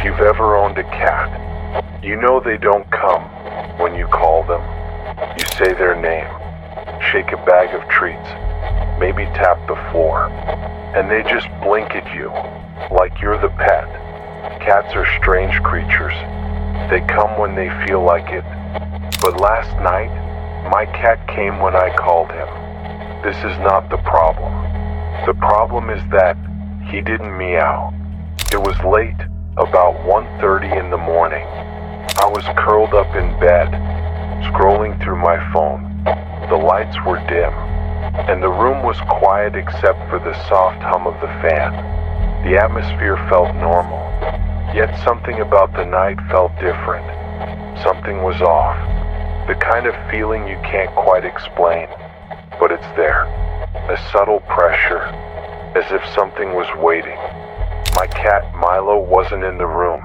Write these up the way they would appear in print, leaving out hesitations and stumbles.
you've ever owned a cat, you know they don't come when you call them. You say their name, shake a bag of treats, maybe tap the floor, and they just blink at you like you're the pet. Cats are strange creatures. They come when they feel like it. But last night, my cat came when I called him. This is not the problem. The problem is that he didn't meow. It was late, about 1:30 in the morning. I was curled up in bed, scrolling through my phone. The lights were dim, and the room was quiet except for the soft hum of the fan. The atmosphere felt normal, yet something about the night felt different. Something was off. The kind of feeling you can't quite explain, but it's there. A subtle pressure, as if something was waiting. My cat Milo wasn't in the room.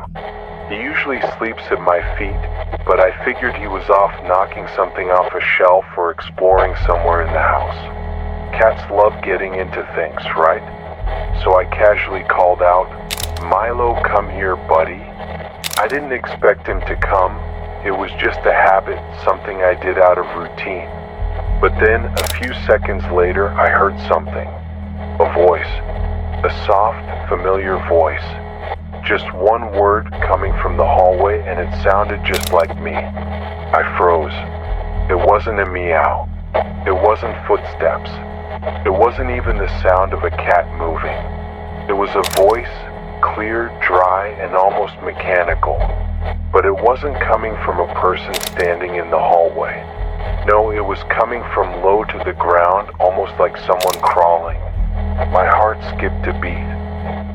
He usually sleeps at my feet, but I figured he was off knocking something off a shelf or exploring somewhere in the house. Cats love getting into things, right? So I casually called out, "Milo, come here, buddy." I didn't expect him to come. It was just a habit, something I did out of routine. But then, a few seconds later, I heard something. A voice. A soft, familiar voice. Just one word coming from the hallway, and it sounded just like me. I froze. It wasn't a meow. It wasn't footsteps. It wasn't even the sound of a cat moving. It was a voice, clear, dry, and almost mechanical. But it wasn't coming from a person standing in the hallway. No, it was coming from low to the ground, almost like someone crawling. My heart skipped a beat.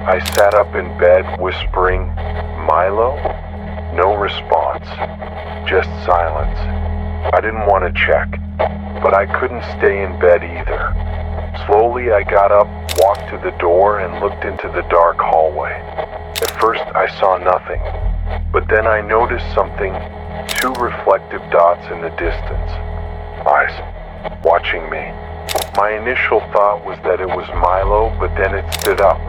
I sat up in bed, whispering, "Milo?" No response. Just silence. I didn't want to check, but I couldn't stay in bed either. Slowly I got up, walked to the door, and looked into the dark hallway. At first I saw nothing, but then I noticed something, two reflective dots in the distance. Eyes, watching me. My initial thought was that it was Milo, but then it stood up.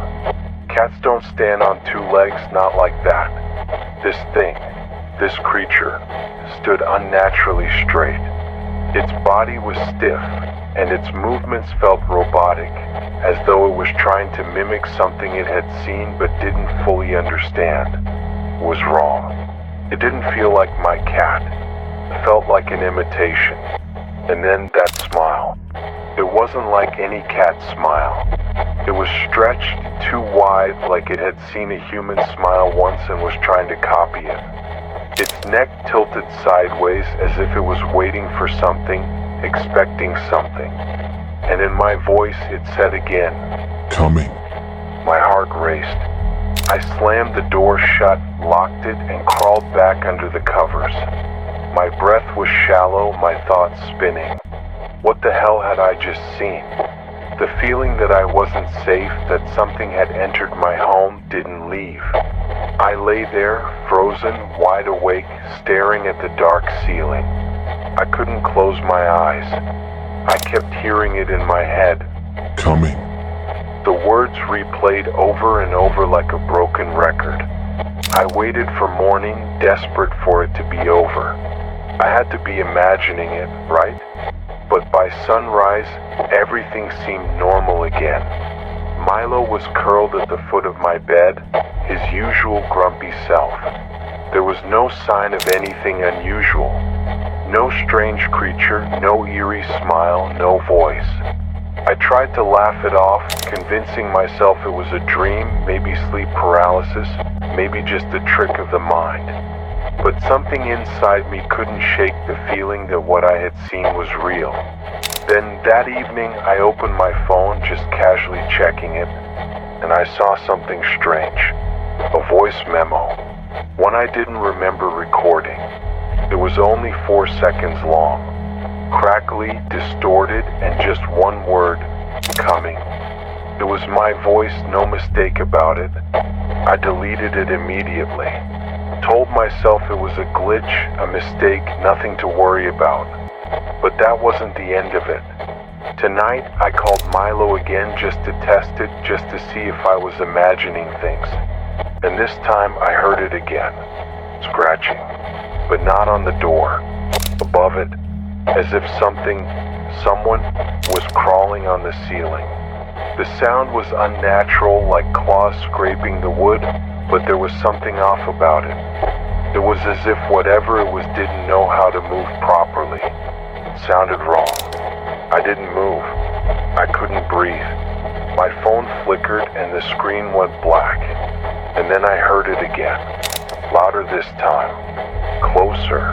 Cats don't stand on two legs, not like that. This thing, this creature, stood unnaturally straight. Its body was stiff, and its movements felt robotic, as though it was trying to mimic something it had seen but didn't fully understand. It was wrong. It didn't feel like my cat. It felt like an imitation. And then that smile. It wasn't like any cat smile. It was stretched too wide, like it had seen a human smile once and was trying to copy it. Its neck tilted sideways as if it was waiting for something, expecting something. And in my voice it said again, "Coming." My heart raced. I slammed the door shut, locked it, and crawled back under the covers. My breath was shallow, my thoughts spinning. What the hell had I just seen? The feeling that I wasn't safe, that something had entered my home, didn't leave. I lay there, frozen, wide awake, staring at the dark ceiling. I couldn't close my eyes. I kept hearing it in my head. "Coming." The words replayed over and over like a broken record. I waited for morning, desperate for it to be over. I had to be imagining it, right? But by sunrise, everything seemed normal again. Milo was curled at the foot of my bed, his usual grumpy self. There was no sign of anything unusual. No strange creature, no eerie smile, no voice. I tried to laugh it off, convincing myself it was a dream, maybe sleep paralysis, maybe just a trick of the mind. But something inside me couldn't shake the feeling that what I had seen was real. Then that evening, I opened my phone, just casually checking it, and I saw something strange. A voice memo. One I didn't remember recording. It was only 4 seconds long. Crackly, distorted, and just one word, "Coming." It was my voice, no mistake about it. I deleted it immediately. Told myself it was a glitch, a mistake, nothing to worry about. But that wasn't the end of it. Tonight, I called Milo again just to test it, just to see if I was imagining things. And this time I heard it again, scratching, but not on the door. Above it, as if someone was crawling on the ceiling. The sound was unnatural, like claws scraping the wood, but there was something off about it. It was as if whatever it was didn't know how to move properly. It sounded wrong. I didn't move. I couldn't breathe. My phone flickered and the screen went black. And then I heard it again, louder this time, closer.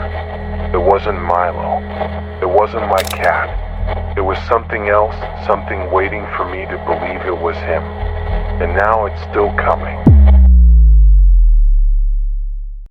It wasn't Milo. It wasn't my cat. It was something else, something waiting for me to believe it was him. And now it's still coming.